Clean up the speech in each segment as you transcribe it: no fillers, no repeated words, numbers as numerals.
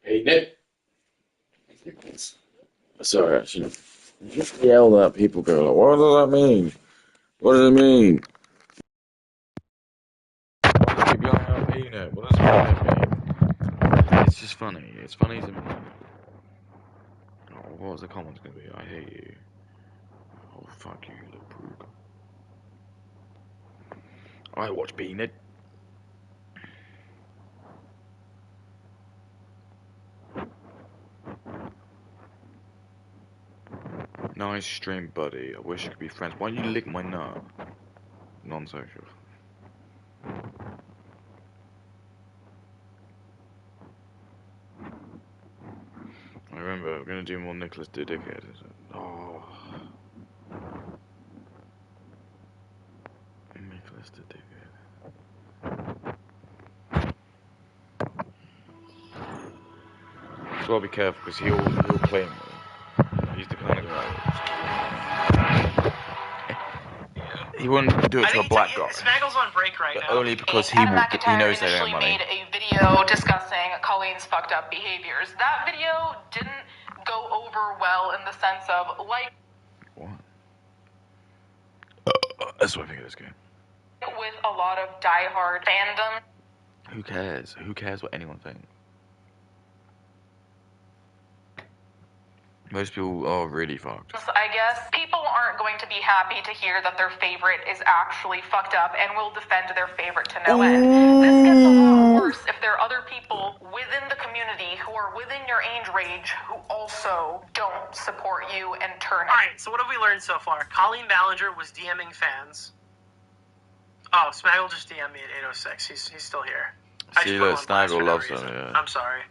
Hey, Nick. Sorry, I should just yell at people. Go like, what does that mean? What does it mean? Keep yelling at me, Nick. What does it mean? It's just funny. It's funny to me. Oh, what was the comment gonna be? I hate you. Oh, fuck you, little prude. I watch Bean It. Nice stream, buddy. I wish I could be friends. Why don't you lick my nut? Non-social. I remember, we're gonna do more Nicholas the Dickhead. Oh. Nicholas the Dickhead. So I'll be careful because he'll claim me. He's the kind of guy. He wouldn't do it to a black guy. Smaggle's on break right now. Only because he knows they don't have money. Made a video discussing Colleen's fucked up behaviors. That video didn't go over well in the sense of like. What? That's what I think of this game. With a lot of diehard fandom. Who cares? Who cares what anyone thinks? Most people are really fucked. I guess people aren't going to be happy to hear that their favorite is actually fucked up and will defend their favorite to no end. This gets a lot worse if there are other people within the community who are within your age range who also don't support you and turn. Alright, so what have we learned so far? Colleen Ballinger was DMing fans. Oh, Smaggle just DM'd me at 8:06. He's still here. See, that Snaggle loves him, yeah. I'm sorry.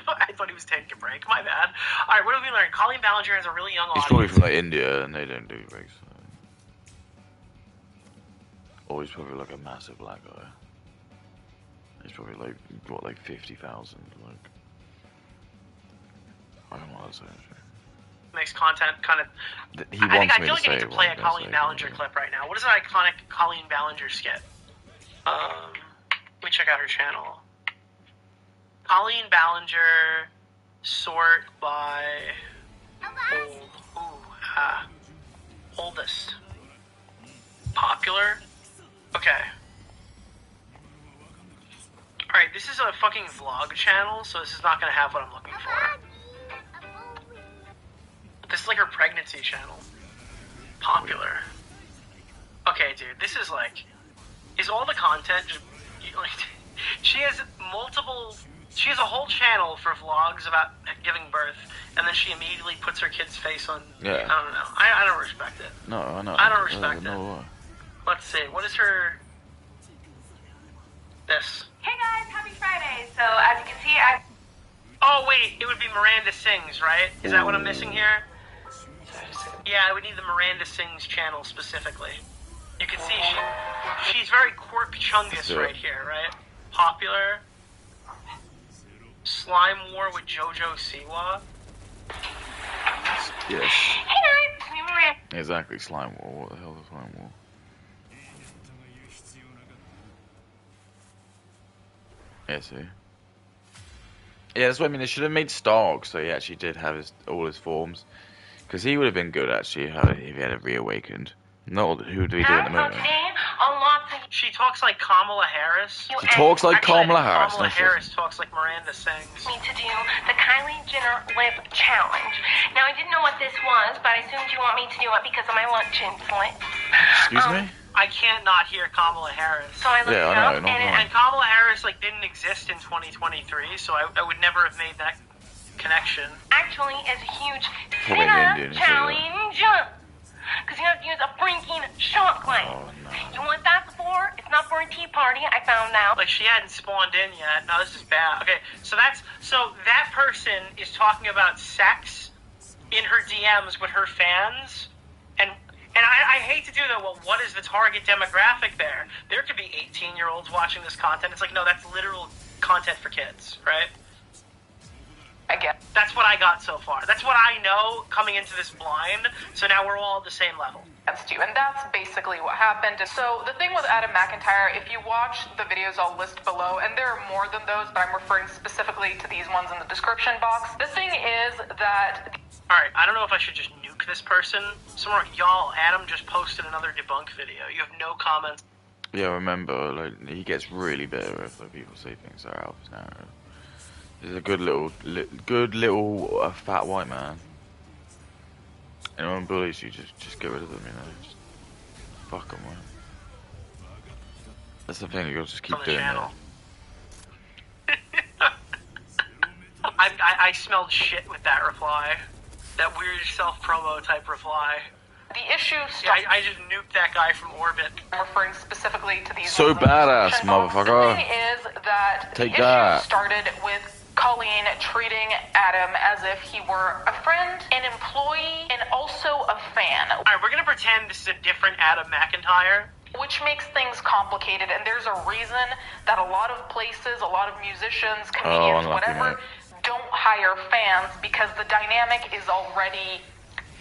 I thought he was taking a break. My bad. Alright, what have we learned? Colleen Ballinger has a really young audience. He's probably from like India and they don't do breaks. So. Or he's probably like a massive black guy. He's probably like, what, like 50,000? Like, I don't know what to say. Makes content kind of. I feel like I need to play a Colleen Ballinger clip right now. What is an iconic Colleen Ballinger skit? Let me check out her channel. Colleen Ballinger, sort by oldest. Popular? Okay. Alright, this is a fucking vlog channel, so this is not gonna have what I'm looking for. This is like her pregnancy channel. Popular. Okay, dude, this is like... Is all the content just... Like, she has multiple... She has a whole channel for vlogs about giving birth, and then she immediately puts her kid's face on... Yeah. I don't know. I don't respect it. No, I know. I don't respect it. No. Let's see. What is her... This. Hey guys, happy Friday. So, as you can see, I... Oh, wait. It would be Miranda Sings, right? Is that what I'm missing here? Yeah, I would need the Miranda Sings channel specifically. You can see she's very Quirk Chungus right here, right? Popular. Slime War with JoJo Siwa. Yes. Hey guys, I'm Miranda. Exactly, Slime War. What the hell is Slime War? Yeah, see? Yeah, that's what I mean. They should have made Stark, so he actually did have all his forms. Because he would have been good, actually, if he had reawakened. Not who do we do at the moment? She talks like Kamala Harris. She talks like Kamala Harris. Kamala Harris talks like Miranda Sings. Me to do the Kylie Jenner lip challenge. Now, I didn't know what this was, but I assumed you want me to do it because of my lunch insolence. Excuse me? I can't not hear Kamala Harris. So I looked it up, and Kamala Harris didn't exist in 2023, so I would never have made that connection. Actually, is a huge sinner challenge. Because you have to use a freaking shot glass. Oh, no. You want that for? It's not for a tea party, I found out. Like, she hadn't spawned in yet. No, this is bad. Okay, so that person is talking about sex in her DMs with her fans. And I hate to do that. Well, what is the target demographic there? There could be 18-year-olds watching this content. It's like, no, that's literal content for kids, right? again. That's what I got so far. That's what I know coming into this blind, so now we're all at the same level. Against you, and that's basically what happened. So the thing with Adam McIntyre, if you watch the videos I'll list below, and there are more than those, but I'm referring specifically to these ones in the description box. The thing is that... Alright, I don't know if I should just nuke this person. Somewhere, y'all, Adam just posted another debunk video. You have no comments. Yeah, remember, like, he gets really bitter if like, people say things are out of his narrative. He's a good little fat white man. Anyone bullies you, just get rid of them, you know. Just fuck them, man. That's the thing, you gotta just keep doing that. I smelled shit with that reply. That weird self-promo type reply. The issue... I just nuked that guy from orbit. I'm referring specifically to these... So badass, motherfucker. The thing is that Take the that. issue started with Colleen treating Adam as if he were a friend, an employee, and also a fan. Alright, we're gonna pretend this is a different Adam McIntyre. Which makes things complicated, and there's a reason that a lot of places, a lot of musicians, comedians, whatever, don't hire fans, because the dynamic is already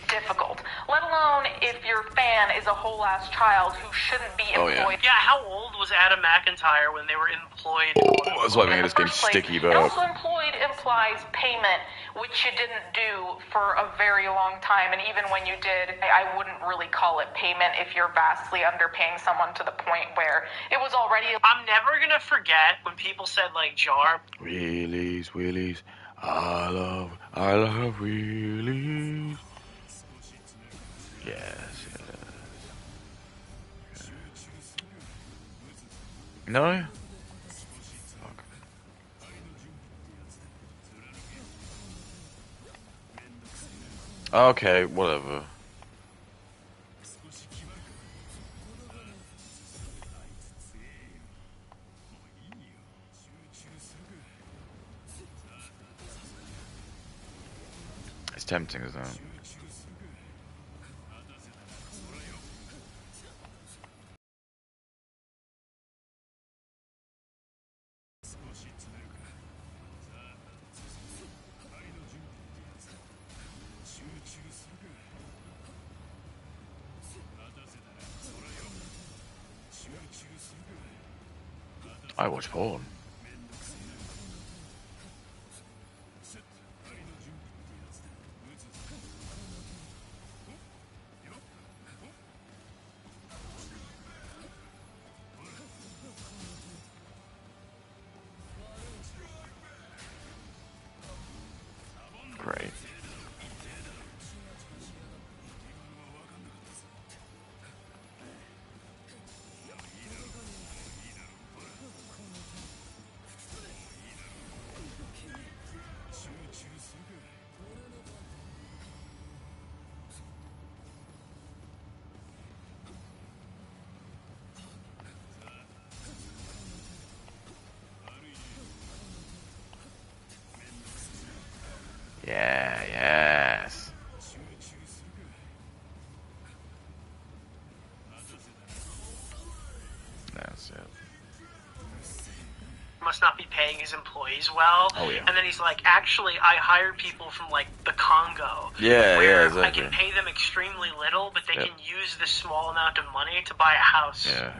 difficult. Let alone if your fan is a whole ass child who shouldn't be employed. Yeah, how old was Adam McIntyre when they were employed? That's why I think this game's sticky, but... Also, employed implies payment, which you didn't do for a very long time, and even when you did, I wouldn't really call it payment if you're vastly underpaying someone to the point where it was already... I'm never gonna forget when people said, like, Jar... Wheelies, wheelies, I love wheelies. Yes. No? Fuck. Okay, whatever. It's tempting, isn't it? I watch porn. Great. Yeah, yes. That's it. Must not be paying his employees well. Oh, yeah. And then he's like, actually, I hire people from, like, the Congo. Yeah, where yeah, exactly. I can pay them extremely little, but they can use this small amount of money to buy a house. Yeah.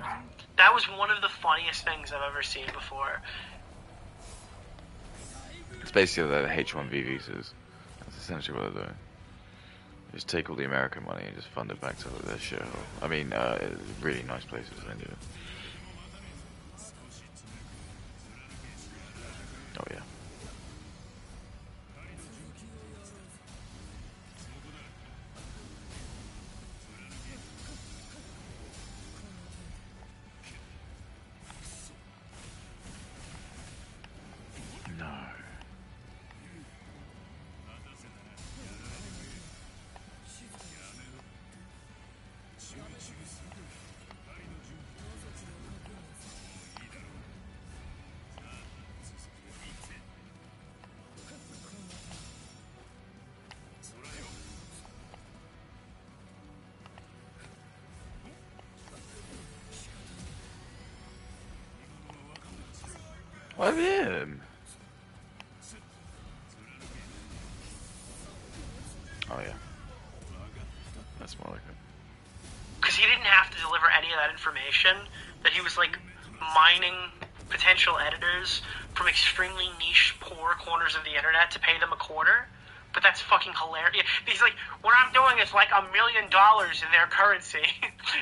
That was one of the funniest things I've ever seen before. It's basically the H-1B visas. That's essentially what they're doing. Just take all the American money and just fund it back to their shithole. I mean, really nice places in India. Oh yeah. No. What him? because he didn't have to deliver any of that information, that he was, like, mining potential editors from extremely niche, poor corners of the internet to pay them a quarter. But that's fucking hilarious. He's like, what I'm doing is like $1 million in their currency.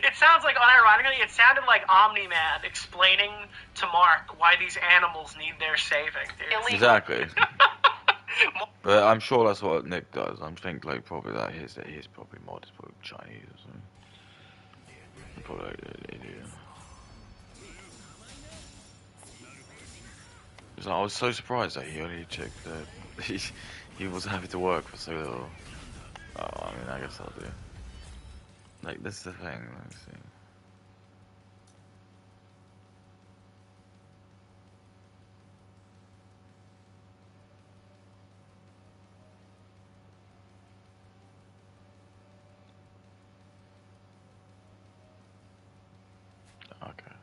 It sounds like, unironically, it sounded like Omni-Man explaining to Mark why these animals need their saving. Dude. Exactly. But I'm sure that's what Nick does. I'm thinking like probably that his probably mod is probably Chinese or something. Probably like Indian. I was so surprised that he only checked that he was having to work for so little. Oh, I mean, I guess I'll do. Like, this is the thing. Let's see. Okay.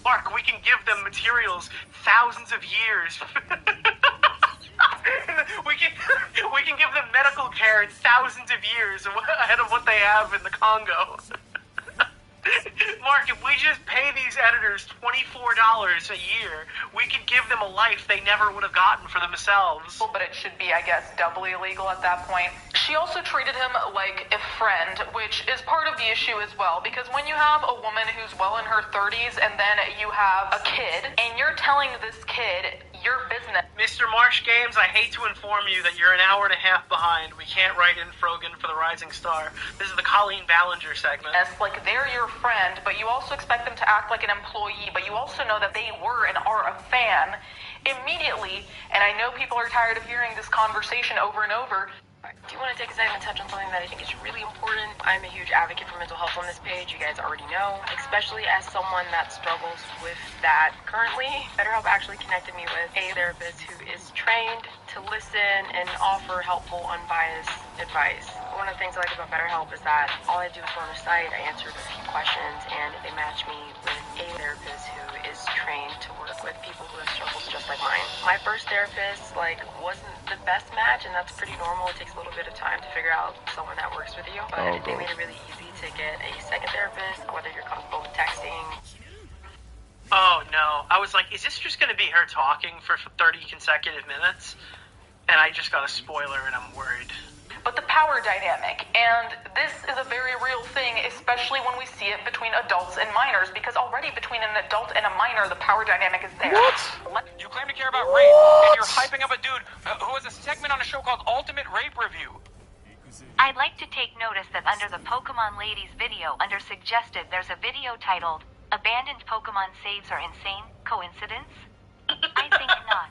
Mark, we can give them materials thousands of years. we can give them medical care in thousands of years ahead of what they have in the Congo. Mark, if we just pay these editors $24 a year, we could give them a life they never would have gotten for themselves. But it should be, I guess, doubly illegal at that point. She also treated him like a friend, which is part of the issue as well, because when you have a woman who's well in her 30s and then you have a kid, and you're telling this kid your business. Mr. Marsh Games, I hate to inform you that you're an hour and a half behind. We can't write in Frogan for the Rising Star. This is the Colleen Ballinger segment. Like, they're your friend, but you also expect them to act like an employee, but you also know that they were and are a fan immediately, and I know people are tired of hearing this conversation over and over. Do you want to take a second and touch on something that I think is really important? I'm a huge advocate for mental health on this page, you guys already know, especially as someone that struggles with that currently. BetterHelp actually connected me with a therapist who is trained to listen and offer helpful, unbiased advice. One of the things I like about BetterHelp is that all I do is go on the site, I answer a few questions, and they match me with a therapist who is trained to work with people who have struggles just like mine. My first therapist, wasn't the best match, and that's pretty normal. It takes a little bit of time to figure out someone that works with you, but they made it really easy to get a second therapist, whether you're comfortable with texting. Oh no, I was like, is this just going to be her talking for 30 consecutive minutes? And I just got a spoiler and I'm worried. But the power dynamic, and this is a very real thing, especially when we see it between adults and minors, because already between an adult and a minor, the power dynamic is there. What? You claim to care about rape, and you're hyping up a dude who has a segment on a show called Ultimate Rape Review. I'd like to take notice that under the Pokemon Ladies video, under Suggested, there's a video titled, Abandoned Pokemon Saves Are Insane? Coincidence? I think not.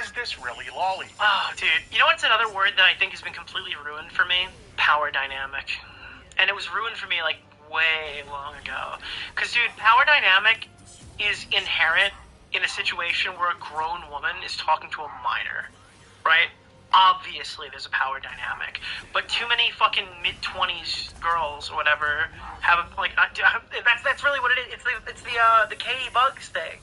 Is this really lolly? Oh, dude. You know what's another word that I think has been completely ruined for me? Power dynamic. And it was ruined for me, way long ago. Because, dude, power dynamic is inherent in a situation where a grown woman is talking to a minor, right? Obviously, there's a power dynamic. But too many fucking mid-20s girls or whatever have, that's really what it is. It's the Katie Bugs thing.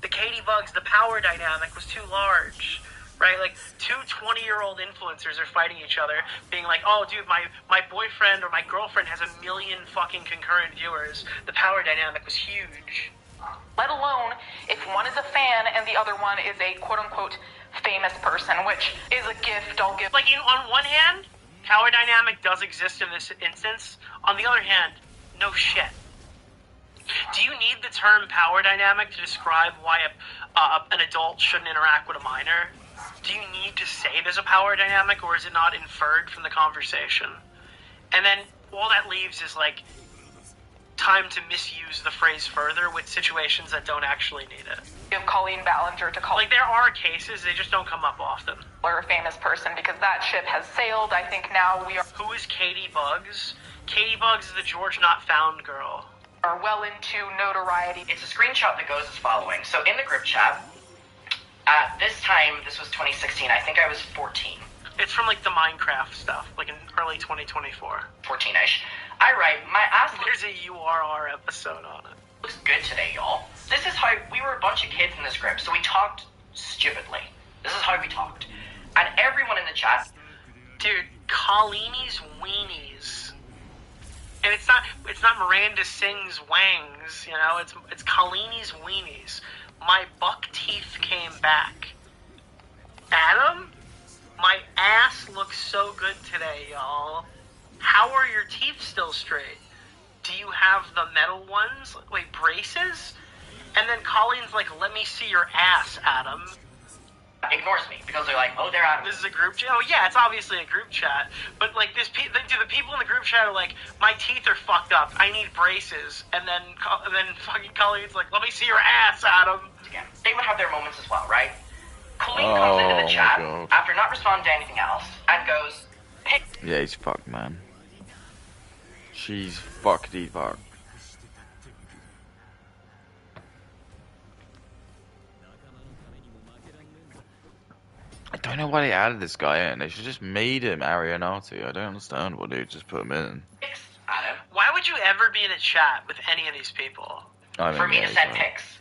The Katie Bugs, the power dynamic was too large, right? Two 20-year-old influencers are fighting each other, being like, oh, dude, my boyfriend or my girlfriend has 1 million fucking concurrent viewers. The power dynamic was huge. Let alone if one is a fan and the other one is a quote-unquote famous person, which is a gift I'll give. On one hand, power dynamic does exist in this instance. On the other hand, no shit. Do you need the term power dynamic to describe why an adult shouldn't interact with a minor? Do you need to say there's a power dynamic, or is it not inferred from the conversation? And then all that leaves is, time to misuse the phrase further with situations that don't actually need it. Give Colleen Ballinger to call. There are cases, they just don't come up often. Or a famous person, because that ship has sailed. I think now we are... Who is Katie Bugs? Katie Bugs is the George Not Found girl. Are well into notoriety. It's a screenshot that goes as following. So in the group chat, at this time, this was 2016, I think I was 14. It's from the Minecraft stuff, in early 2024. 14-ish. I There's a URR episode on it. Looks good today, y'all. This is how we were a bunch of kids in this group, so we talked stupidly. This is how we talked. And everyone in the chat... Dude, Colleenie's weenies. And it's not Miranda Sings Wangs, you know, it's Colleenie's weenies. My buck teeth came back. Adam, my ass looks so good today, y'all. How are your teeth still straight? Do you have the metal ones? Wait, braces? And then Colleen's like, let me see your ass, Adam. Ignores me because they're like, oh, they're Adam. This is a group chat? Oh, yeah, it's obviously a group chat. But, like, the people in the group chat are like, my teeth are fucked up. I need braces. And then fucking Colleen's like, let me see your ass, Adam. Again, they would have their moments as well, right? Colleen comes into the chat after not responding to anything else and goes, hey. Yeah, he's fucked, man. She's fuckedy fucked. I don't know why they added this guy in. They should just made him Arianati. I don't understand why they just put him in. Adam. Why would you ever be in a chat with any of these people? I mean, for me to send pics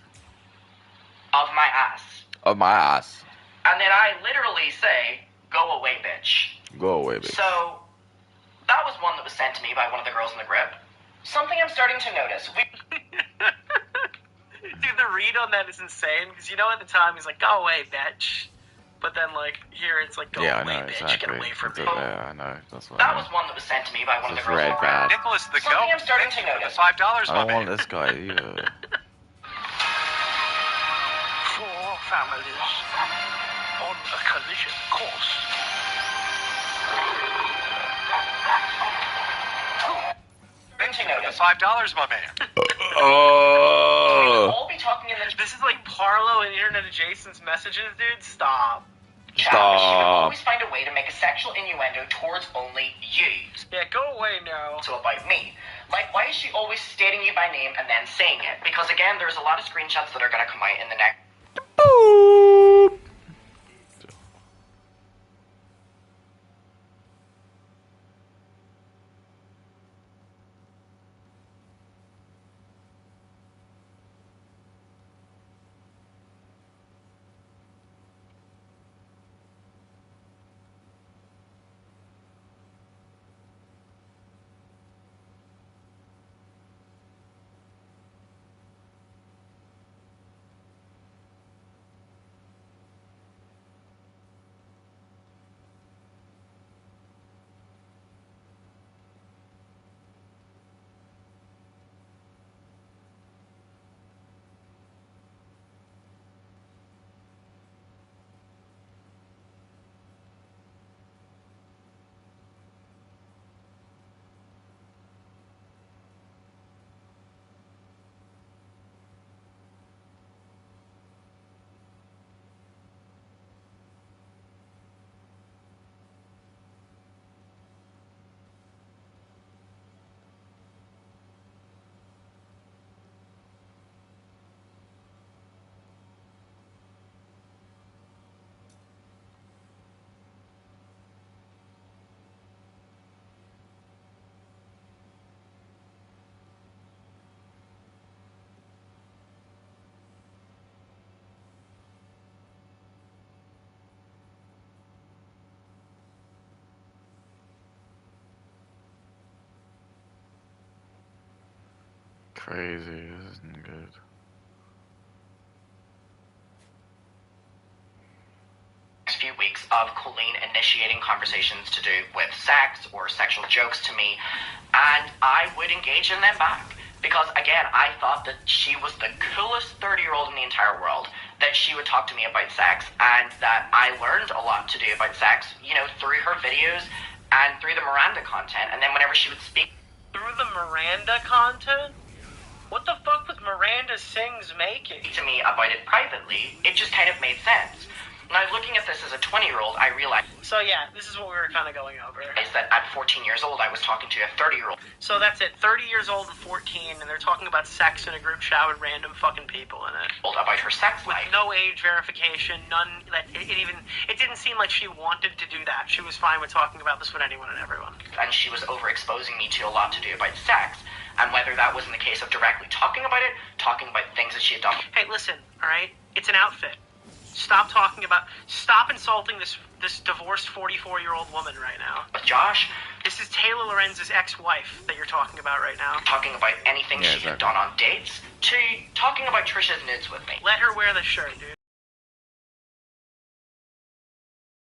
of my ass. Of my ass. And then I literally say, go away, bitch. Go away, bitch. So, that was one that was sent to me by one of the girls in the group. Something I'm starting to notice. Dude, the read on that is insane, because you know at the time he's like, go away, bitch. But then, like, here it's like, go away, bitch, exactly. get away from me. Yeah, I know. That's what that was one that was sent to me by one of the girls in the bad. group. Nicholas the Something Goat. I'm starting to Thank you notice. for the $5, I my don't want man. this guy either. 4 families on a collision course. To notice. $5, my man. Oh. All be talking in the This is like Parlo and Internet Adjacent's messages, dude. Stop. chat, but she would always find a way to make a sexual innuendo towards only you. Yeah, go away now. So about me. Like, why is she always stating you by name and then saying it? Because again, there's a lot of screenshots that are gonna come out in the next. Crazy, this isn't good. Next few weeks of Colleen initiating conversations to do with sex or sexual jokes to me, and I would engage in them back. Because again, I thought that she was the coolest 30-year-old in the entire world, that she would talk to me about sex, and that I learned a lot to do about sex, you know, through her videos and through the Miranda content. And then whenever she would speak Through the Miranda content? What the fuck was Miranda Sings making? to me about it privately, it just kind of made sense. Now, looking at this as a 20-year-old, I realized So yeah, this is what we were kind of going over. that at 14 years old, I was talking to a 30-year-old. So that's it, 30 years old and 14, and they're talking about sex in a group chat with random fucking people in it. About her sex With life. no age verification, none, like, it didn't seem like she wanted to do that. She was fine with talking about this with anyone and everyone. And she was overexposing me to a lot to do about sex. and whether that was in the case of directly talking about it, talking about things that she had done. Hey, listen, all right? It's an outfit. Stop insulting this divorced 44-year-old woman right now. With Josh, this is Taylor Lorenz's ex-wife that you're talking about right now. Talking about anything she had done on dates, to talking about Trisha's nudes with me. Let her wear the shirt, dude.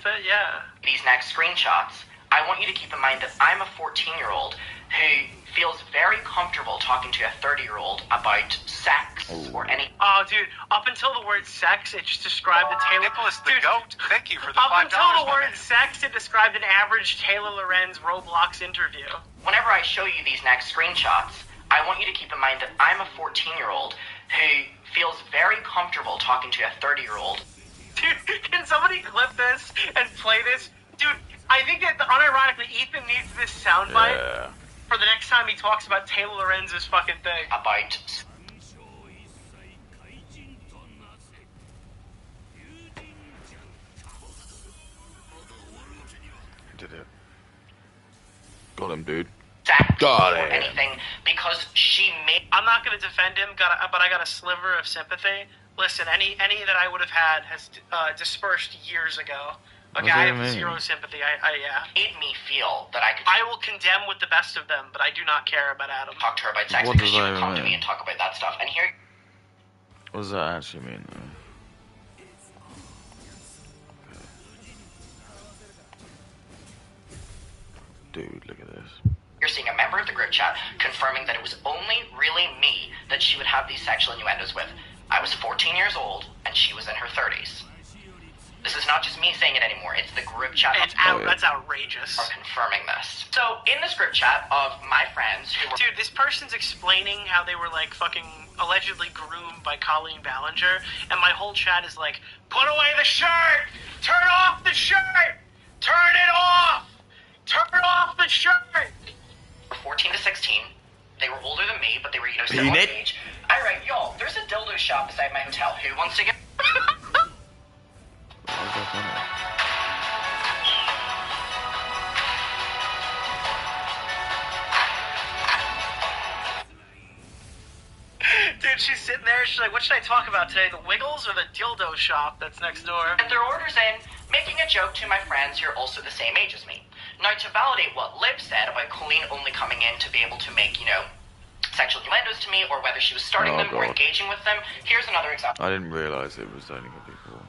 But yeah. These next screenshots, I want you to keep in mind that I'm a 14-year-old who feels very comfortable talking to a 30-year-old about sex or any... Oh, dude, up until the word sex, it just described the Taylor... Nicholas the Goat, thank you for the $5. Up until the word sex, it described an average Taylor Lorenz Roblox interview. Whenever I show you these next screenshots, I want you to keep in mind that I'm a 14-year-old who feels very comfortable talking to a 30-year-old. Dude, can somebody clip this and play this? Dude, I think that unironically, Ethan needs this soundbite for the next time he talks about Taylor Lorenz's fucking thing. About... Did it. Got him, dude. Sex Got or it. anything, because she made... I'm not going to defend him, but I got a sliver of sympathy. Listen, any that I would have had has dispersed years ago. Okay, I have zero sympathy. Yeah. Made me feel that I could... I will condemn with the best of them, but I do not care about Adam. Talk to her about sex What because does she that would come to mean? me and talk about that stuff. And here... What does that actually mean, though? Dude, look at this. You're seeing a member of the group chat confirming that it was only really me that she would have these sexual innuendos with. I was 14 years old, and she was in her 30s. This is not just me saying it anymore, it's the group chat. That's outrageous. Are confirming this. So, in this group chat of my friends who were... Dude, this person's explaining how they were, like, fucking allegedly groomed by Colleen Ballinger, and my whole chat is like, put away the shirt! Turn off the shirt! Turn it off! Turn off the shirt! 14 to 16. They were older than me, but they were, similar age. Alright, y'all, there's a dildo shop beside my hotel. Who wants to get... Dude, she's sitting there, she's like, what should I talk about today? The Wiggles or the dildo shop that's next door? And their orders in, making a joke to my friends who are also the same age as me. Now, to validate what Liv said about Colleen only coming in to be able to make, sexual innuendos to me, or whether she was starting them or engaging with them, here's another example. I didn't realise it was only for people.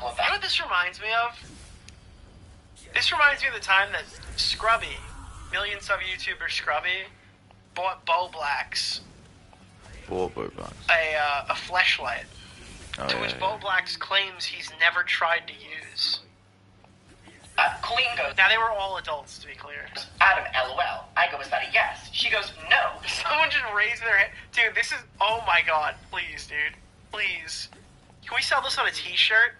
You know what this reminds me of? This reminds me of the time that Scrubby, million sub YouTuber Scrubby, bought Bo Black's a fleshlight, to which Bo Black's claims he's never tried to use. Colleen goes, now they were all adults, to be clear. Adam, LOL. I go, is that a yes? She goes, no. Someone just raised their hand. Dude, this is, oh my god, please, dude. Please. Can we sell this on a t-shirt?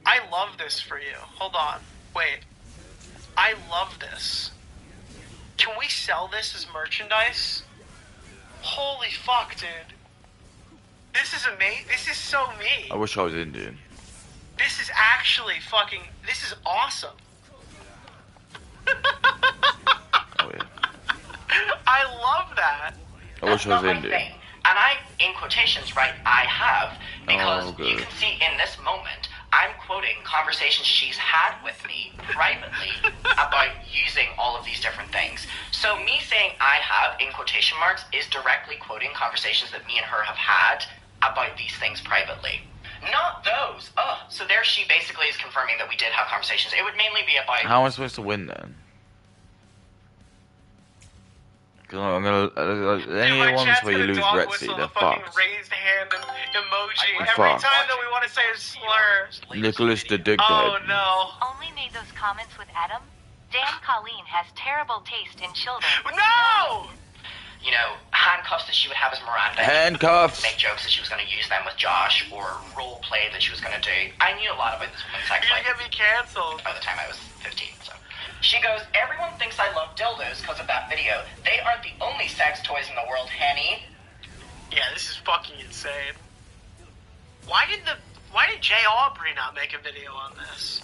I love this for you. Hold on. Wait. I love this. Can we sell this as merchandise? Holy fuck, dude. This is amazing. This is so me. I wish I was Indian. This is actually fucking... This is awesome. Oh, yeah. I love that. I wish I was Indian. Thing. And I, in quotations, right, I have, because good. you can see in this moment, I'm quoting conversations she's had with me privately about using all of these different things. So me saying I have, in quotation marks, is directly quoting conversations that me and her have had about these things privately. Not those. So there she basically is confirming that we did have conversations. It would mainly be about... How am I supposed to win then? Because I'm gonna... any ones where you lose Retsy, they're fucked. Raised hand emoji. I'm Every fucked. time that we want to say a slur. Nicholas the Dickhead. Oh no. Only made those comments with Adam? Damn, Colleen has terrible taste in children. No! hand handcuffs that she would have as Miranda. Handcuffs. Make jokes that she was going to use them with Josh, or role play that she was going to do. I knew a lot about this woman's sex You're life gonna get me canceled. by the time I was 15, so. She goes, everyone thinks I love dildos because of that video. They aren't the only sex toys in the world, Henny. Yeah, this is fucking insane. Why did Jay Aubrey not make a video on this?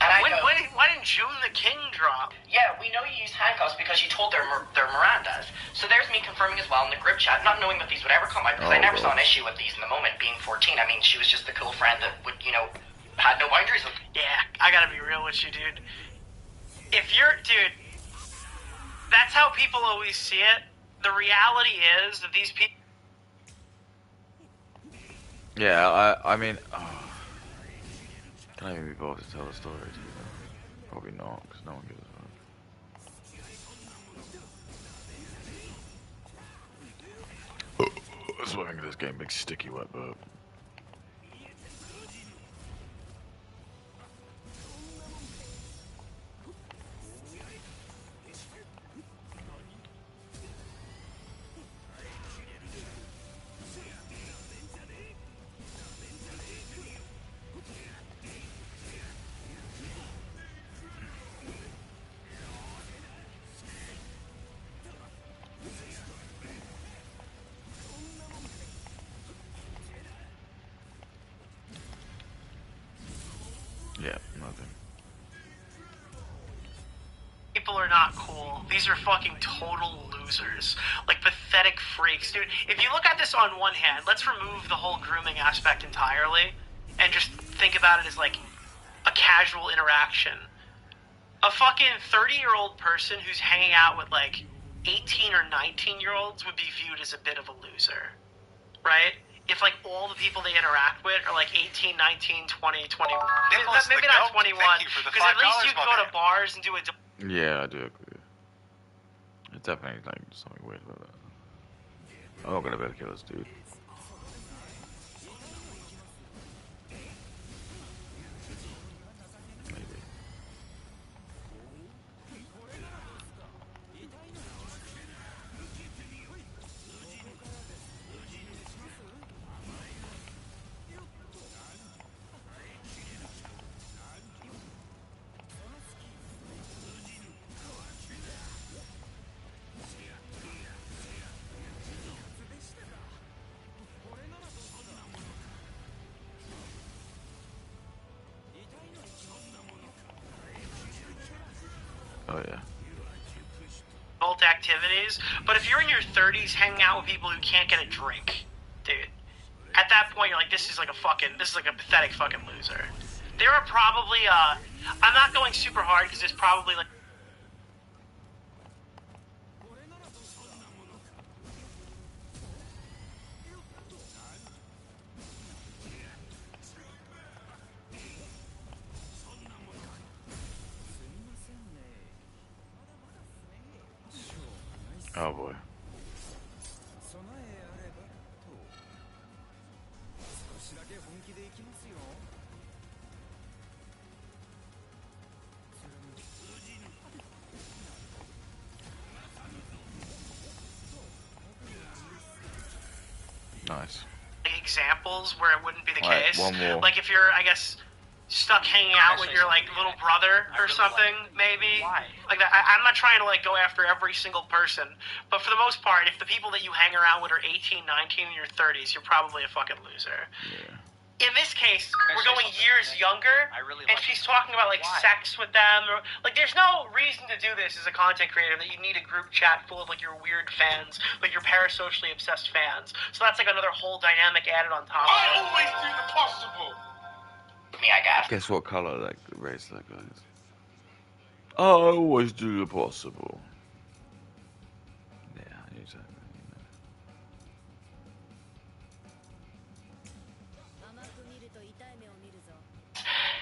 And I go, Why didn't June the King drop? yeah, we know you used handcuffs because you told their Mirandas. So there's me confirming as well in the group chat, not knowing that these would ever come out, because I never saw an issue with these in the moment, being 14. I mean, she was just the cool friend that would, had no boundaries. Yeah, I gotta be real with you, dude. Dude, that's how people always see it. The reality is that these people... Yeah, I mean... Can I even be bothered to tell a story to you? Probably not, because no one gives a fuck. That's why I think this game makes sticky wet burp. Yeah, nothing. People are not cool. These are fucking total losers. Like, pathetic freaks. Dude, if you look at this on one hand, let's remove the whole grooming aspect entirely and just think about it as, like, a casual interaction. A fucking 30-year-old person who's hanging out with, like, 18 or 19-year-olds would be viewed as a bit of a loser. Right? If, like, all the people they interact with are, like, 18, 19, 20, 21. Nicholas, Maybe the not goat, 21. thank you for the Because at least $5, you can my go man. to bars and do it. Yeah, I do agree. It's definitely like something weird about that. I'm not gonna be able to kill this dude. Maybe. Oh yeah. Adult activities, but if you're in your 30s hanging out with people who can't get a drink, dude, at that point you're like, this is like a pathetic fucking loser. There are probably, I'm not going super hard because there's probably like, Oh boy. Nice. examples where it wouldn't be the Alright, case. one more. Like if you're, I guess, stuck hanging out with your like little brother or something, maybe. Why? Like that. I'm not trying to like go after every single person, but for the most part, if the people that you hang around with are 18, 19, in your 30s, you're probably a fucking loser. Yeah. In this case, Can I we're say going something, years Nick? younger, I really and like she's it. talking about like Why? sex with them. Or, like, there's no reason to do this as a content creator that you need a group chat full of like your weird fans, like your parasocially obsessed fans. So that's like another whole dynamic added on top of it. always do the possible. Me, I guess. Guess what color that race that guy is? I always do the possible. Yeah, exactly.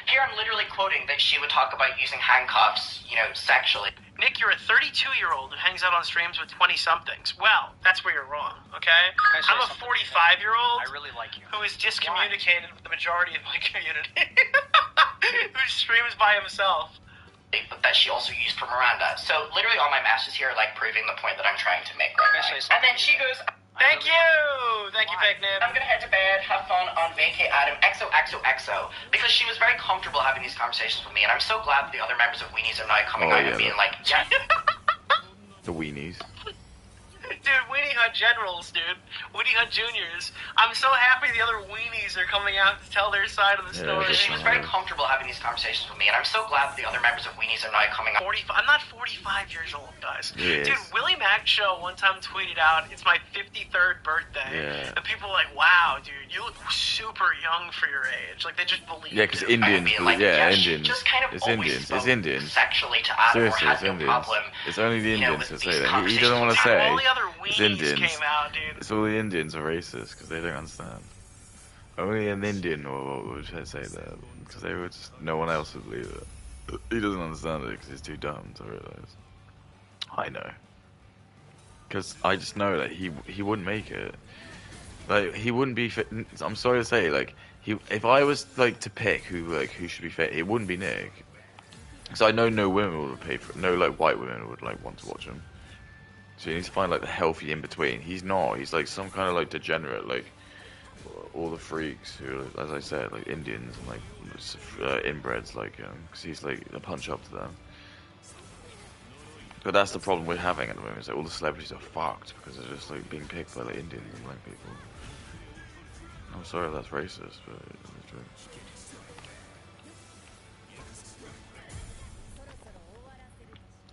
Here I'm literally quoting that she would talk about using handcuffs, sexually. Nick, you're a 32-year-old who hangs out on streams with 20-somethings. Well, that's where you're wrong, okay? Can I say I'm a something, 45-year-old I really like you. who is discommunicated with the majority of my community. Who streams by himself. that she also used for Miranda. So literally all my matches here are like proving the point that I'm trying to make right now. And then she goes, Thank you, Fake Nib. I'm gonna head to bed, have fun on vacay Adam, XOXOXO. Because she was very comfortable having these conversations with me, and I'm so glad that the other members of Weenies are now coming out and being like, yeah. The Weenies. Dude, Weenie Hut Generals, dude. Weenie Hut Juniors. I'm so happy the other Weenies are coming out to tell their side of the story. She was very comfortable having these conversations with me, and I'm so glad that the other members of Weenies are now coming out. I'm not 45 years old, guys. Yes. Dude, Willie Mac Show one time tweeted out, it's my 53rd birthday. Yeah. And people were like, wow, dude, you look super young for your age. Like, they just believe Yeah, because it. Indians, She just kind of it's always Indians, spoke it's Indians. sexually to Adam, Seriously, or it's had no Indians. problem. It's only the you know, Indians with that say these that. He doesn't want to Dude, say all the other it's Weenies Indians. came out, dude. It's all the Indians are racist because they don't understand. Only an Indian would say that because they would just, no one else would believe it. He doesn't understand it because he's too dumb to realize. I know. Because I just know that he wouldn't make it. Like he wouldn't be fit. I'm sorry to say, like if I was like to pick who should be fit, it wouldn't be Nick. Because I know no women would pay for it. No like white women would like want to watch him. So you need to find like the healthy in between. He's not. He's like some kind of like degenerate, like all the freaks who, as I said, like Indians and like inbreds, like because he's like a punch up to them. But that's the problem we're having at the moment. Is that all the celebrities are fucked because they're just like being picked by like Indians and black people. I'm sorry if that's racist, but it's true.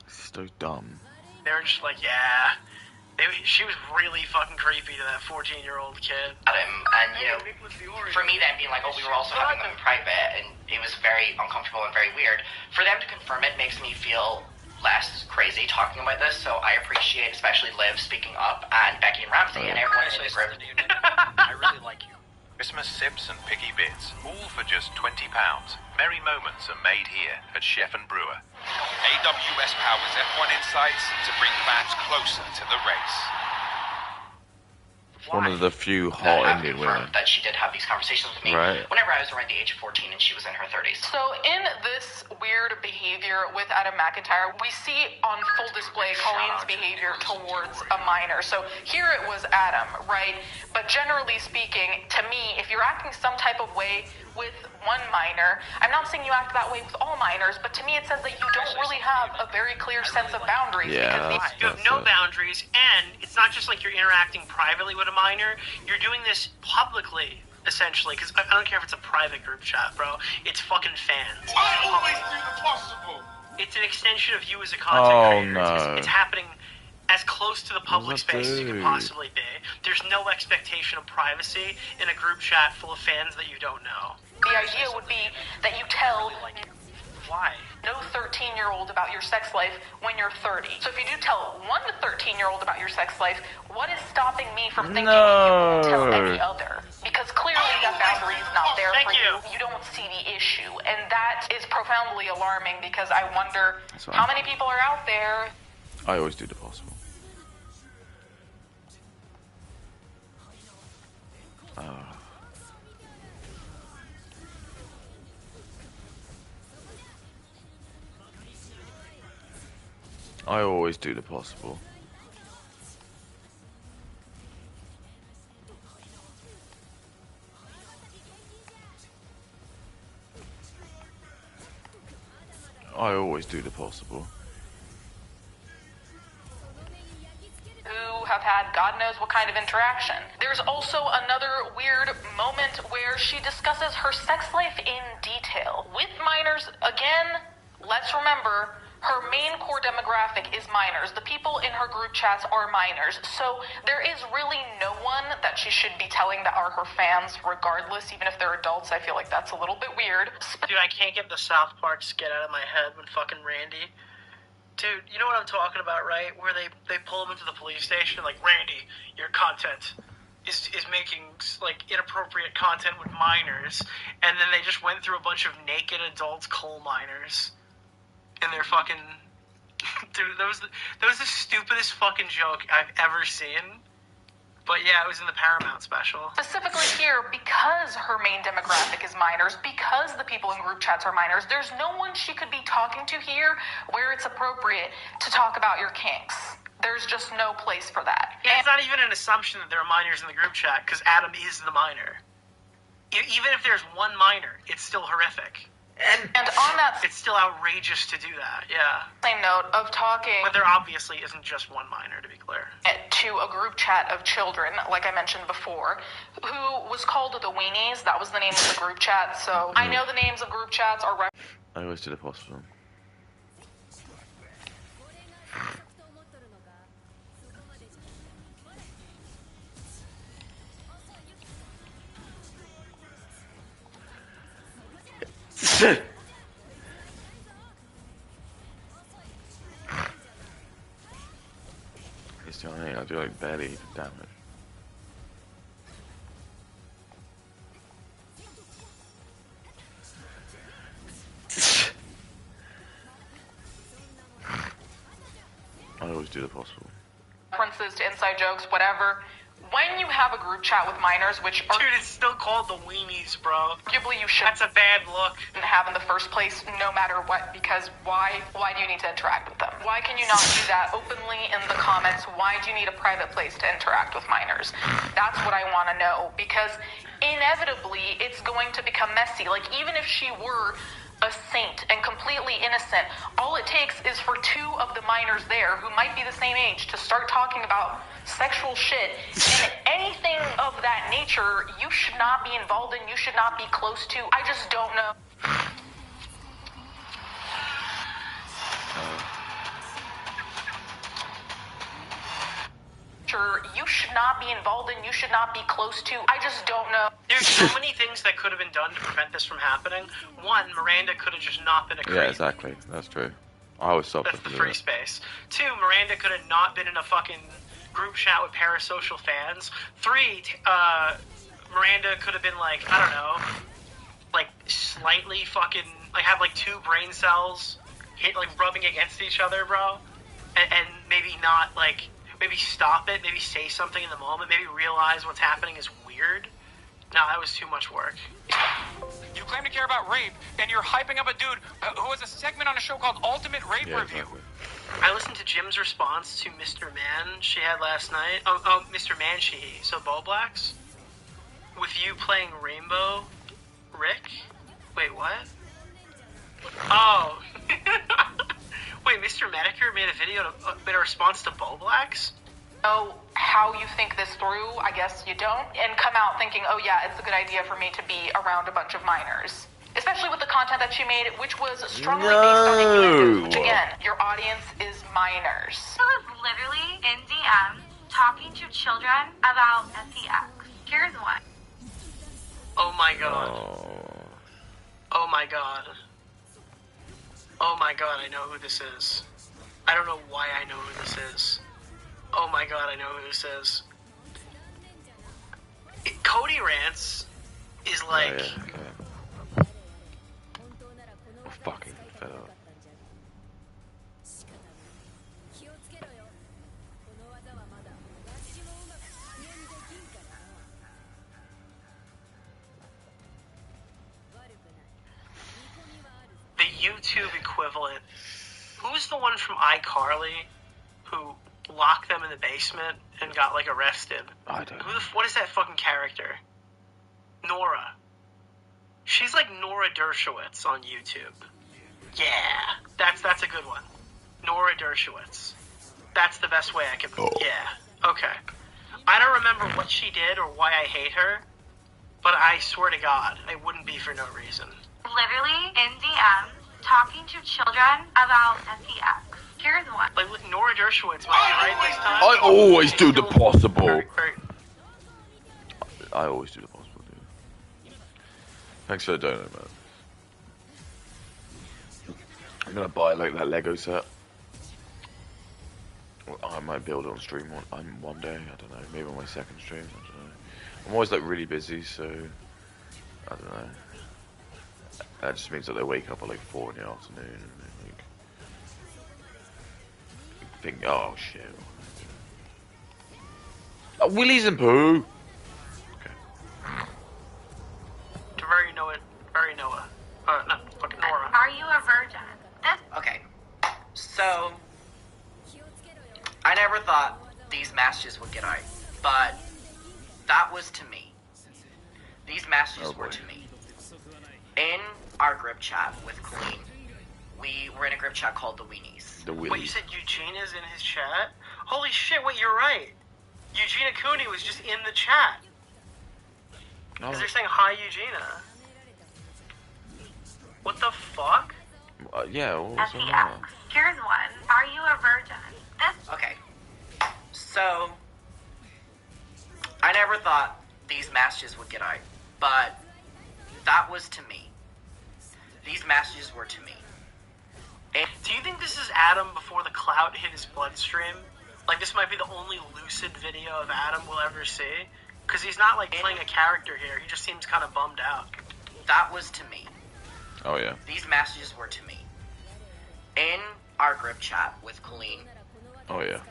It's so dumb. They were just like, yeah. She was really fucking creepy to that 14-year-old kid. Adam, and you know, for me then being like, oh, we were also having them in private, and it was very uncomfortable and very weird. For them to confirm it makes me feel less crazy talking about this, so I appreciate especially Liv speaking up, and Becky and Ramsey, and everyone in the group. I really like you. Christmas sips and piggy bits, all for just £20. Merry moments are made here at Chef and Brewer. AWS powers F1 insights to bring fans closer to the race. One of the few hot Indian women. That she did have these conversations with me whenever I was around the age of 14 and she was in her 30s. So in this weird behavior with Adam McIntyre, we see on full display Colleen's behavior towards a minor. So here it was Adam, right? But generally speaking, to me, if you're acting some type of way with one minor, I'm not saying you act that way with all minors, but to me it says that you don't really have a very clear sense of boundaries. Yeah, because you have no boundaries, and it's not just like you're interacting privately with a minor, you're doing this publicly, essentially, because I don't care if it's a private group chat, bro. It's fucking fans. I always do the possible. It's an extension of you as a content creator. No. It's happening as close to the public What space as you can possibly be. There's no expectation of privacy in a group chat full of fans that you don't know. the idea would be that you tell Why? no 13-year-old about your sex life when you're 30. So if you do tell one 13-year-old about your sex life, what is stopping me from thinking you won't tell any other? Because clearly that boundary is not there for you. You don't see the issue. And that is profoundly alarming because I wonder how many people are out there. I always do the possible. I always do the possible. I always do the possible. Who have had God knows what kind of interaction. There's also another weird moment where she discusses her sex life in detail. With minors, again, let's remember, her main core demographic is minors. The people in her group chats are minors. So there is really no one that she should be telling that are her fans regardless, even if they're adults. I feel like that's a little bit weird. Dude, I can't get the South Park skit out of my head when fucking Randy... Dude, you know what I'm talking about, right? Where they pull him into the police station, like, Randy, your content is making, like, inappropriate content with minors, and then they just went through a bunch of naked adult coal miners, and they're fucking... Dude, that was the stupidest fucking joke I've ever seen, But yeah, it was in the Paramount special. Specifically here, because her main demographic is minors, because the people in group chats are minors, there's no one she could be talking to here where it's appropriate to talk about your kinks. There's just no place for that. Yeah, it's not even an assumption that there are minors in the group chat, because Adam is the minor. Even if there's one minor, it's still horrific. And on that It's still outrageous to do that, yeah. same note of talking But there obviously isn't just one minor, to be clear. to a group chat of children, like I mentioned before, who was called the Weenies. That was the name of the group chat. So I know the names of group chats are I always do the possible. It's tiny, I do like barely damage. I always do the possible. references to inside jokes, whatever. When you have a group chat with minors, which Dude, it's still called the Weenies, bro. arguably you shouldn't That's a bad look. have in the first place, no matter what, because why do you need to interact with them? Why can you not do that openly in the comments? Why do you need a private place to interact with minors? That's what I want to know, because inevitably it's going to become messy. Like, even if she were a saint and completely innocent, all it takes is for two of the minors there who might be the same age to start talking about sexual shit, and anything of that nature you should not be involved in, you should not be close to. I just don't know. You should not be involved in, you should not be close to. I just don't know. There's so many things that could have been done to prevent this from happening. One, Miranda could have just not been a creep. Yeah, exactly. That's true. I always stopped That's the free space. Two, Miranda could have not been in a fucking group chat with parasocial fans. Three, Miranda could have been like, I don't know, like slightly fucking, like have like two brain cells hit like rubbing against each other, bro. And maybe not like, maybe stop it, maybe say something in the moment, maybe realize what's happening is weird. No, that was too much work. You claim to care about rape, and you're hyping up a dude who has a segment on a show called Ultimate Rape Review. Exactly. I listened to Jim's response to Mr. Man she had last night. Oh, Mr. Man she, so Bo Blacks? With you playing Rainbow Rick? Wait, what? Oh. Wait, Mr. Medicure made a video, made a response to Bo Blacks? Know how you think this through, I guess you don't, and come out thinking, oh yeah, it's a good idea for me to be around a bunch of minors. Especially with the content that she made, which was strongly based on innuendos, which again, your audience is minors. I was literally in DM talking to children about sex. Here's one. Oh my god. Oh my god. Oh my god, I know who this is. I don't know why I know who this is. Oh my god, I know who this is. Cody Rants is like... Oh, yeah, okay. I'm fucking fed up. The YouTube equivalent. Who's the one from iCarly who locked them in the basement and got like arrested? I don't know. What is that fucking character? Nora. She's like Nora Dershowitz on YouTube. Yeah, that's a good one. Nora Dershowitz. That's the best way I can. Yeah. Okay. I don't remember what she did or why I hate her, but I swear to God, I wouldn't be for no reason. Literally in DM talking to children about sex. Here's one. Like Nora Dershowitz might be right this time. I always do the possible. I always do the possible, dude. Thanks for the donut, man. I'm gonna buy like that Lego set. Well, I might build it on stream one day. I don't know. Maybe on my second stream. I don't know. I'm always like really busy, so I don't know. That just means that they wake up at like 4 in the afternoon and they like think, oh shit. Willies and poo. To very Noah. No, fucking Nora. Are you a virgin? Okay, so I never thought these messages would get out, but that was to me. These messages were to me. In our group chat with Colleen, we were in a group chat called the Weenies. The Wait, you Willies. said Eugenia's in his chat? Holy shit, wait, you're right. Eugenia Cooney was just in the chat. Because they're saying, hi, Eugenia. What the fuck? Yeah, what was SEX. that? Here's one. Are you a virgin? Okay, so I never thought these messages would get out, but that was to me. These messages were to me. Do you think this is Adam before the clout hit his bloodstream? Like, this might be the only lucid video of Adam we'll ever see? Because he's not, like, playing a character here. He just seems kind of bummed out. That was to me. Oh, yeah. These messages were to me. In our group chat with Colleen. Oh, yeah.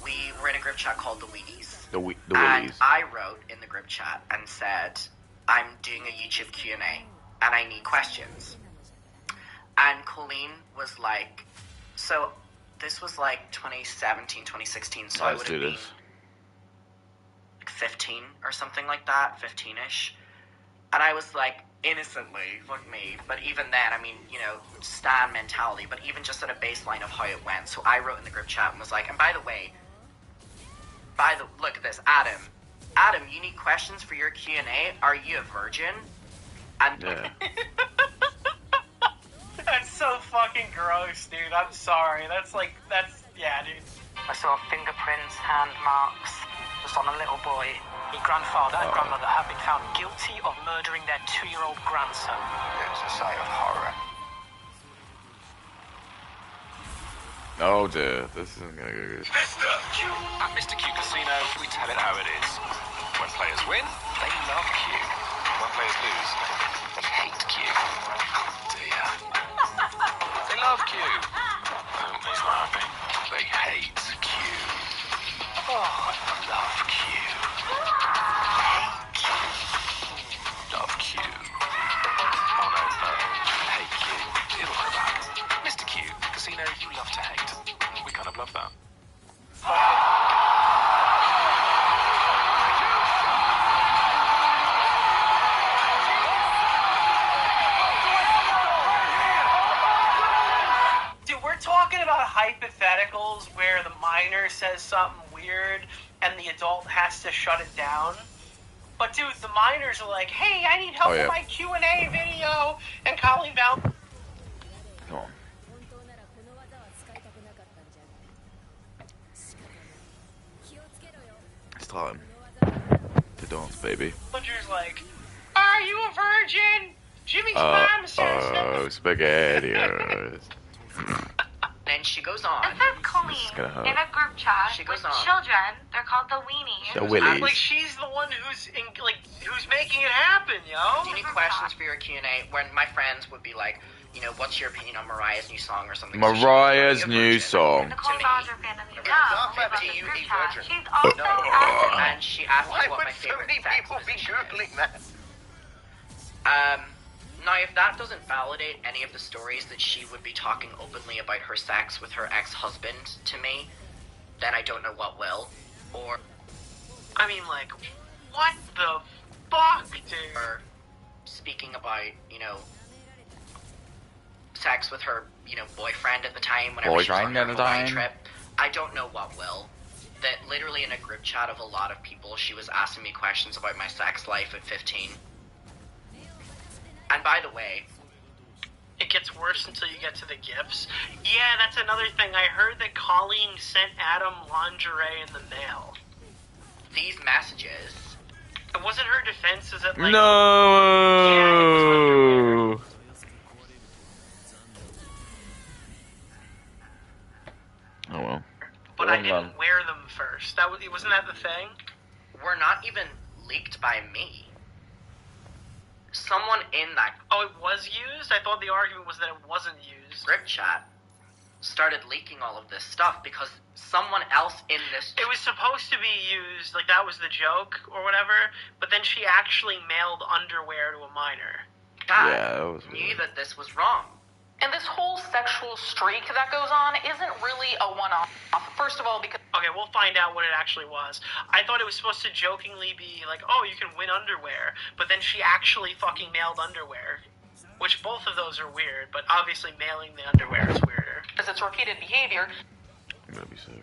We were in a group chat called the Weenies. The And Willies. I wrote in the group chat and said, I'm doing a YouTube Q&A and I need questions. And Colleen was like, so this was like 2017, 2016, so I Let's would do have been this. like 15 or something like that, 15-ish. And I was like, innocently, fuck me. But even then, I mean, you know, stan mentality, but even just at a baseline of how it went. So I wrote in the group chat and was like, and by the way, look at this, Adam. Adam, you need questions for your Q&A? Are you a virgin? And Yeah. That's so fucking gross, dude. I'm sorry. Yeah, dude. I saw fingerprints, hand marks, just on a little boy. His grandfather and grandmother have been found guilty of murdering their 2-year-old grandson. It's a sight of horror. Oh, dear. This isn't gonna go good. At Mr. Q Casino, we tell it how it is. When players win, they love Q. When players lose, they hate Q. Dear. They love Q. I hope they're happy. They hate Q. Oh, I love Q. Hate Q. Love Q. Oh no, hate Q. It'll go back. Mr. Q, Casino, you love to hate. We kind of love that. Dude, we're talking about hypotheticals where the minor says something weird and the adult has to shut it down. But dude, the minors are like, hey, I need help Oh, yeah. with my Q&A video, and Colleen Val... Come on. It's time to dance, baby. Soldier's like, are you a virgin? Jimmy's mom says so. SpaghettiOs. then she goes on. This is Colleen gonna hurt. in a group chat She with goes on. children. They're called the Weenies. The Willies. Like, she's the one who's making it happen, yo. Do you need questions for your Q&A? When my friends would be like, you know, what's your opinion on Mariah's new song or something? Mariah's So she- new song. Nicole me. Dodger fan of you. Yeah, No, but but do you group eat chat. virgin? She's also asking. And she asked Why me what would my so favorite many sex people be position googling that? Now, if that doesn't validate any of the stories that she would be talking openly about her sex with her ex-husband to me, then I don't know what will. Or I mean, like, what the fuck, dude? her speaking about, you know, sex with her, you know, boyfriend at the time, whenever she was on Boyfriend her at the Hawaii time. trip. I don't know what will. That literally in a group chat of a lot of people, she was asking me questions about my sex life at 15. And by the way, It gets worse until you get to the gifts. Yeah, that's another thing. I heard that Colleen sent Adam lingerie in the mail. these messages, It wasn't her defense, is it like... No. Oh well. But I didn't wear them first. Wasn't that the thing? were not even leaked by me. Someone in that Oh, it was used? I thought the argument was that it wasn't used. group chat started leaking all of this stuff because someone else in this... It was supposed to be used, like that was the joke or whatever, but then she actually mailed underwear to a minor. Dad that was knew weird. that this was wrong. And this whole sexual streak that goes on isn't really a one-off. First of all, because... Okay, we'll find out what it actually was. I thought it was supposed to jokingly be like, oh, you can win underwear, but then she actually fucking mailed underwear. Which both of those are weird, but obviously mailing the underwear is weirder. because it's repeated behavior. I'm gonna be sick.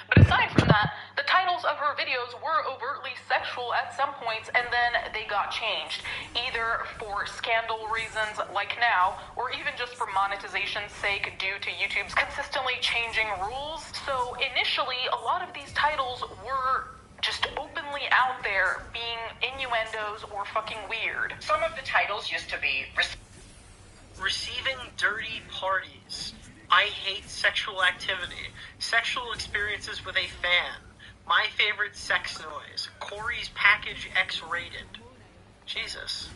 But aside from that, the titles of her videos were overtly sexual at some points, and then they got changed, either for scandal reasons like now, or even just for monetization's sake due to YouTube's consistently changing rules. So initially, a lot of these titles were just openly out there being innuendos or fucking weird. Some of the titles used to be Receiving dirty parties. I hate sexual activity. Sexual experiences with a fan. My favorite sex noise. Corey's package X-rated. Jesus.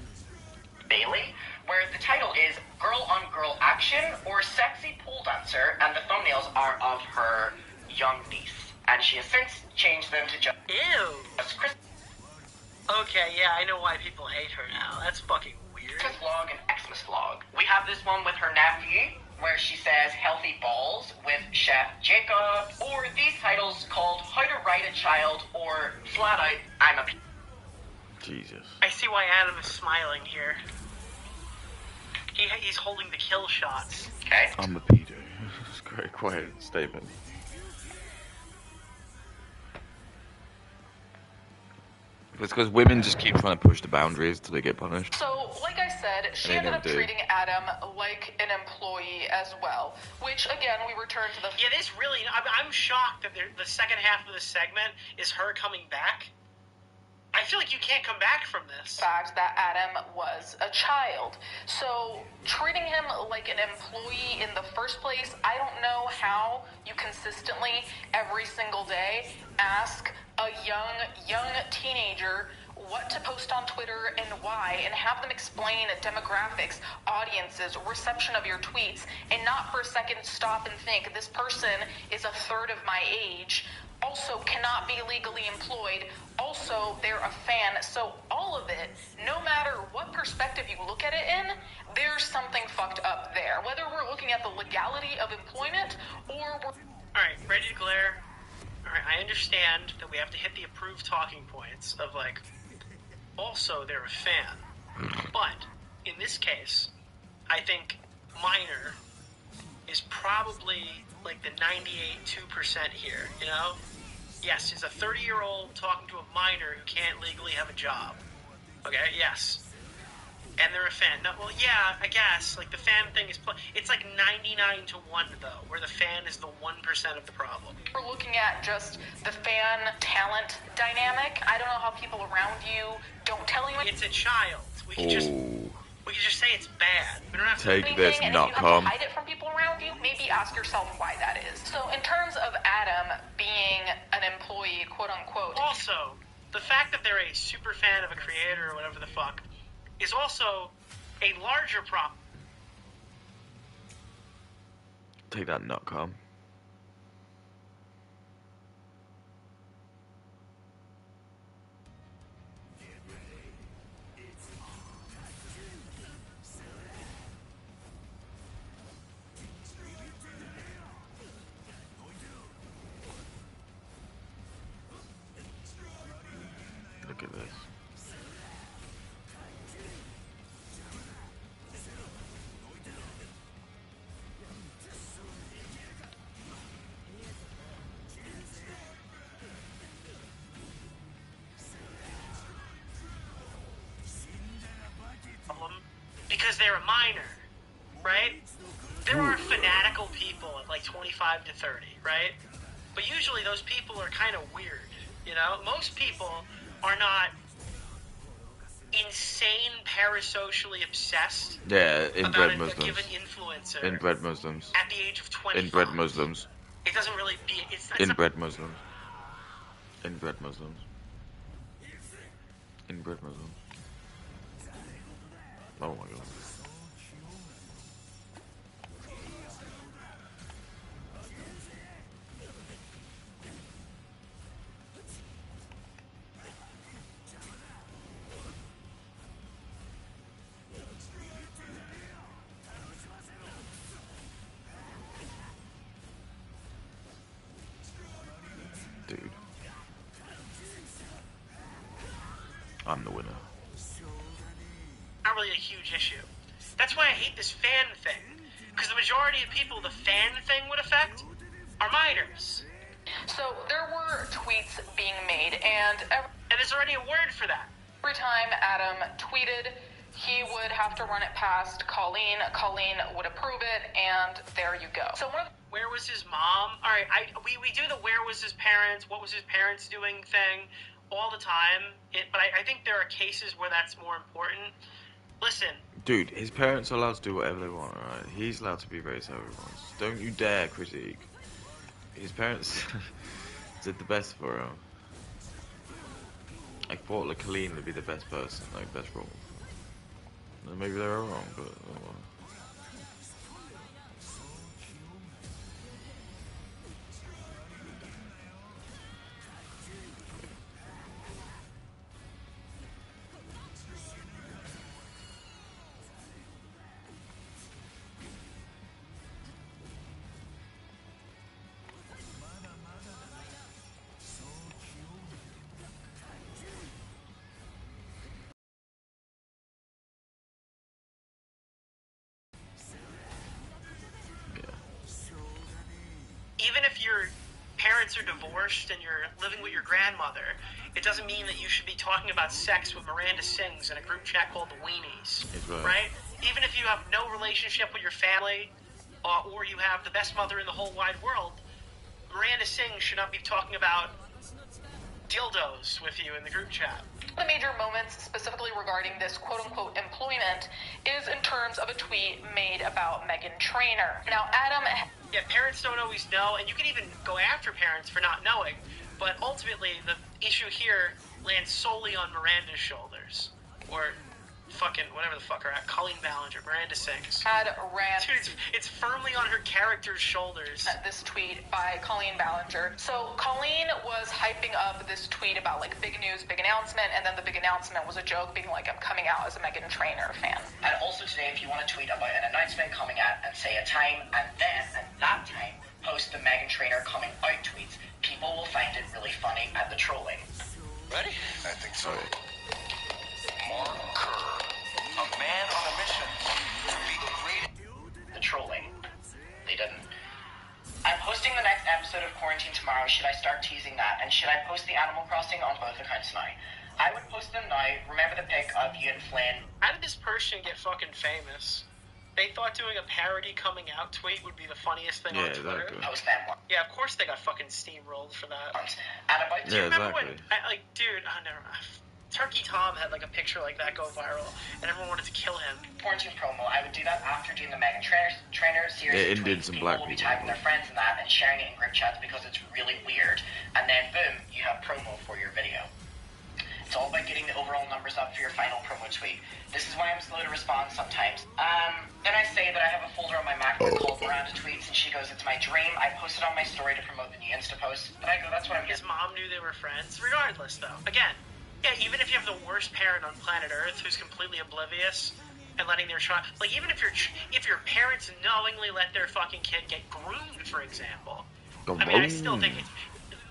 Bailey, where the title is Girl on Girl Action or Sexy Pole Dancer, and the thumbnails are of her young niece. And she has since changed them to just Ew. Chris Okay, yeah, I know why people hate her now. That's fucking weird. vlog and Xmas vlog. We have this one with her nephew, where she says healthy balls with Chef Jacob, or these titles called How to Write a Child, or flat out, I'm a Jesus. I see why Adam is smiling here. He's holding the kill shots. Okay. I'm a pedo. It's quite a quiet statement. It's because women just keep trying to push the boundaries till they get punished. So, like I said, she They ended don't up do. treating Adam like an employee as well, which, again, we return to the Yeah, this really... I'm shocked that the second half of this segment is her coming back. I feel like you can't come back from this. fact that Adam was a child. So, treating him like an employee in the first place, I don't know how you consistently, every single day, ask a young teenager what to post on Twitter and why, and have them explain demographics, audiences, reception of your tweets, and not for a second stop and think, this person is a third of my age, also cannot be legally employed, also they're a fan. So all of it, no matter what perspective you look at it in, there's something fucked up there. Whether we're looking at the legality of employment or we're... Alright, ready to glare? Alright, I understand that we have to hit the approved talking points of, like, also they're a fan. But, in this case, I think minor is probably, like, the 98.2% here, you know? Yes, he's a 30-year-old talking to a minor who can't legally have a job. Okay, yes. And they're a fan. No, well, yeah, I guess. Like, the fan thing is... It's like 99 to 1, though, where the fan is the 1% of the problem. We're looking at just the fan talent dynamic. I don't know how people around you don't tell you It's a child. We can just say it's bad. We don't have to... Take this, anything, and if you have .com. to hide it from people around you, maybe ask yourself why that is. So in terms of Adam being an employee, quote unquote, Also, the fact that they're a super fan of a creator or whatever the fuck is also a larger problem. Take that, .com. Look at this. because they're a minor, right? There are fanatical people at like 25 to 30, right? But usually those people are kind of weird, you know? Most people are not insane parasocially obsessed Yeah, about inbred a Muslims. given influencer Inbred Muslims. at the age of 25. Inbred Muslims. It doesn't really be... It's Inbred Muslims. Inbred Muslims. Inbred Muslims. Oh my god. Dude. I'm the winner. not really a huge issue. That's why I hate this fan thing. Because the majority of people the fan thing would affect are minors. So there were tweets being made, and there's already a word for that. Every time Adam tweeted, he would have to run it past Colleen. Colleen would approve it, and there you go. So where was his mom? All right, we do the where was his parents, what was his parents doing thing all the time. But I think there are cases where that's more important. Listen. Dude, his parents are allowed to do whatever they want, alright? He's allowed to be racist however he wants. Don't you dare critique. His parents did the best for him. I thought like Colleen would be the best person, like best role. Maybe they were wrong, but oh well. Even if your parents are divorced and you're living with your grandmother, it doesn't mean that you should be talking about sex with Miranda Sings in a group chat called the Weenies, right? Even if you have no relationship with your family, or you have the best mother in the whole wide world, Miranda Sings should not be talking about dildos with you in the group chat. The major moments specifically regarding this quote-unquote employment is in terms of a tweet made about Meghan Trainor. Now, Adam... Yeah, parents don't always know, and you can even go after parents for not knowing, but ultimately the issue here lands solely on Miranda's shoulders. Or fucking, whatever the fuck her at, Colleen Ballinger, Miranda Sings. Dude, it's firmly on her character's shoulders. This tweet by Colleen Ballinger. So Colleen was hyping up this tweet about like big news, big announcement, and then the big announcement was a joke being like, I'm coming out as a Meghan Trainor fan. And also today, if you want to tweet about an announcement coming out and say a time, and then at that time, post the Meghan Trainor coming out tweets, people will find it really funny at the trolling. Ready? I think so. Mark Kerr, a man on a mission to be great. The trolling. They didn't. I'm posting the next episode of Quarantine tomorrow. Should I start teasing that? And should I post the Animal Crossing on both accounts now? I would post them now. Remember the pic of you and Flynn? How did this person get fucking famous? They thought doing a parody coming out tweet would be the funniest thing on Twitter. Exactly. Post them one. Yeah, of course they got fucking steamrolled for that. And about Do you remember when, dude, never mind. Turkey Tom had like a picture like that go viral, and everyone wanted to kill him. Quarantine promo. I would do that after doing the Meghan Trainor series. Yeah, Indian some black people will be people. tagging their friends in that and sharing it in group chats because it's really weird. And then boom, you have promo for your video. It's all about getting the overall numbers up for your final promo tweet. This is why I'm slow to respond sometimes. Then I say that I have a folder on my MacBook called Miranda Tweets, and she goes, "It's my dream." I post it on my story to promote the new Insta post. But I go, "That's what I'm." His mom knew they were friends. Regardless, though, again. Yeah, even if you have the worst parent on planet Earth who's completely oblivious and letting their child, like even if your parents knowingly let their fucking kid get groomed, for example. I mean, I still think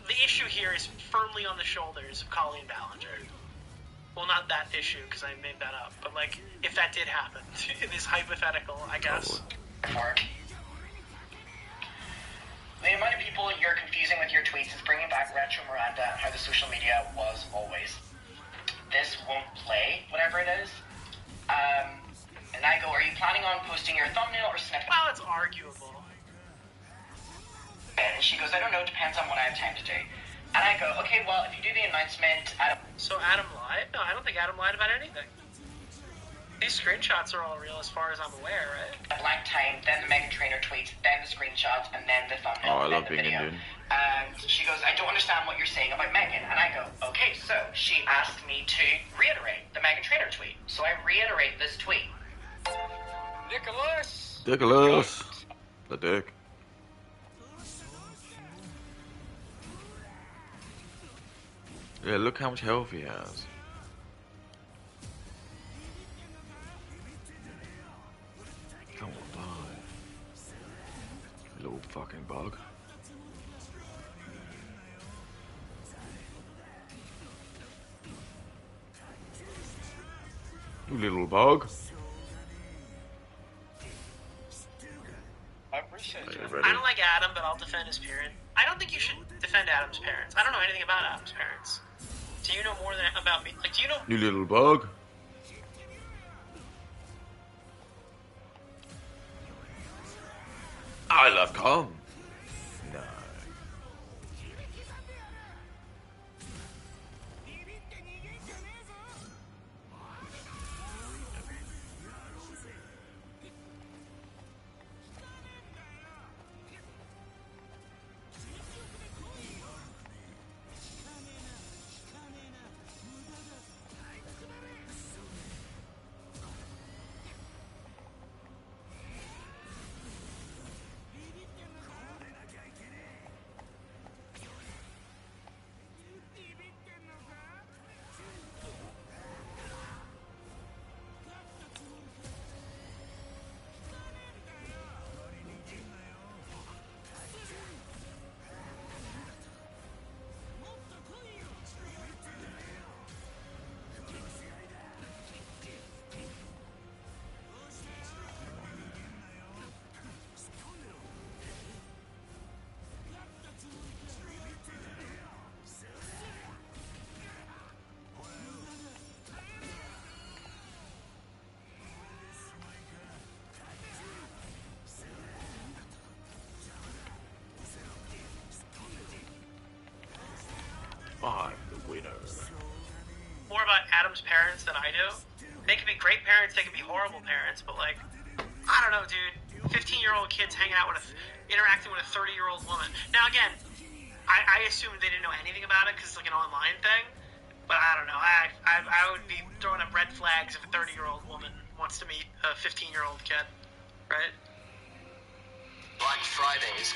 the issue here is firmly on the shoulders of Colleen Ballinger. Well, not that issue because I made that up, but like if that did happen, it is hypothetical, I guess. The amount of people you're confusing with your tweets is bringing back retro Miranda and how the social media was always. This won't play, whatever it is. And I go, "Are posting your thumbnail or snippet. Well, it's arguable. And she goes, I don't know, depends on what I have time to do. And I go, okay, well, if you do the announcement at So Adam lied? No, I don't think Adam lied about anything. These screenshots are all real as far as I'm aware, right? a blank time, then the Megan Trainor tweets, then the screenshots, and then the thumbnail, Oh, I then love the being video. Indian. And she goes, I don't understand what you're saying about Megan. And I go, okay, so she asked me to reiterate the Megan Trainor tweet. So I reiterate this tweet. Nicholas! Nicholas! The dick. Yeah, look how much health he has. Come on, die. Little fucking bug. You little bug. I appreciate Are you. you ready? I don't like Adam, but I'll defend his parent. I don't think you should defend Adam's parents. I don't know anything about Adam's parents. Do you know more than about me? Like, do you know? You little bug. I love calm. No. I'm the winner. More about Adam's parents than I do. They can be great parents, they can be horrible parents, but like, I don't know, dude. 15-year-old kids hanging out with interacting with a 30-year-old woman. Now again, I assumed they didn't know anything about it because it's like an online thing. But I don't know. I would be throwing up red flags if a 30-year-old woman wants to meet a 15-year-old kid, right? Black Fridays.